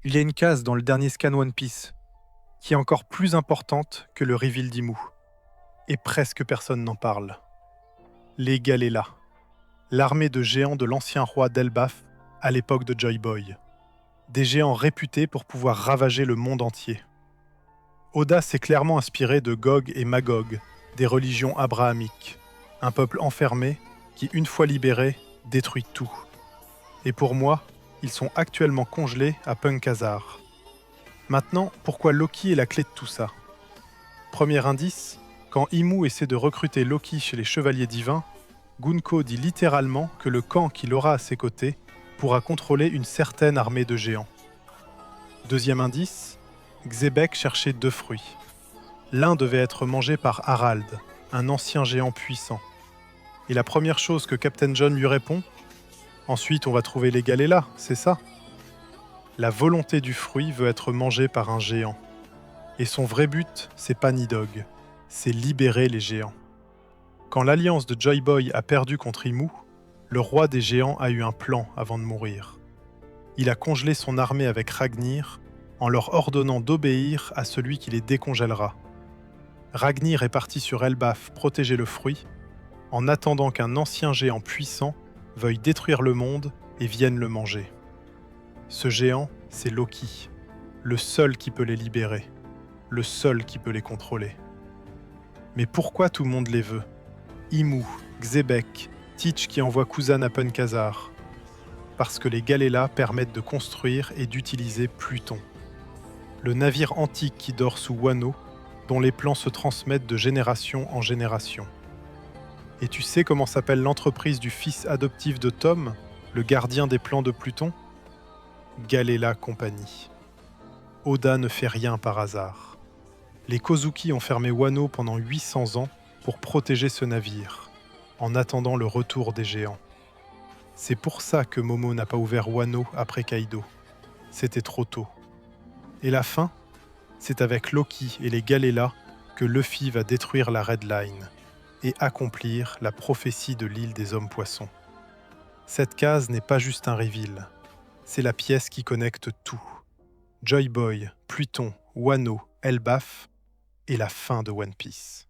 Il y a une case dans le dernier scan One Piece qui est encore plus importante que le reveal d'Imu. Et presque personne n'en parle. Les Galela, l'armée de géants de l'ancien roi d'Elbaf à l'époque de Joy Boy. Des géants réputés pour pouvoir ravager le monde entier. Oda s'est clairement inspiré de Gog et Magog, des religions abrahamiques. Un peuple enfermé qui, une fois libéré, détruit tout. Et pour moi, ils sont actuellement congelés à Punk Hazard. Maintenant, pourquoi Loki est la clé de tout ça? Premier indice, quand Imu essaie de recruter Loki chez les Chevaliers Divins, Gunko dit littéralement que le camp qu'il aura à ses côtés pourra contrôler une certaine armée de géants. Deuxième indice, Xebec cherchait deux fruits. L'un devait être mangé par Harald, un ancien géant puissant. Et la première chose que Captain John lui répond, ensuite on va trouver les Galela, c'est ça? La volonté du fruit veut être mangée par un géant. Et son vrai but, c'est pas Nidhogg, c'est libérer les géants. Quand l'alliance de Joy Boy a perdu contre Imu, le roi des géants a eu un plan avant de mourir. Il a congelé son armée avec Ragnir en leur ordonnant d'obéir à celui qui les décongèlera. Ragnir est parti sur Elbaf protéger le fruit, en attendant qu'un ancien géant puissant veuille détruire le monde et vienne le manger. Ce géant, c'est Loki, le seul qui peut les libérer, le seul qui peut les contrôler. Mais pourquoi tout le monde les veut? Imu, Xebec, Teach qui envoie Kuzan à Punk Hazard. Parce que les Galela permettent de construire et d'utiliser Pluton. Le navire antique qui dort sous Wano, dont les plans se transmettent de génération en génération. Et tu sais comment s'appelle l'entreprise du fils adoptif de Tom, le gardien des plans de Pluton? Galela Company. Oda ne fait rien par hasard. Les Kozuki ont fermé Wano pendant 800 ans pour protéger ce navire, en attendant le retour des géants. C'est pour ça que Momo n'a pas ouvert Wano après Kaido. C'était trop tôt. Et la fin, c'est avec Loki et les Galela que Luffy va détruire la Red Line et accomplir la prophétie de l'île des hommes-poissons. Cette case n'est pas juste un reveal, c'est la pièce qui connecte tout. Joy Boy, Pluton, Wano, Elbaf et la fin de One Piece.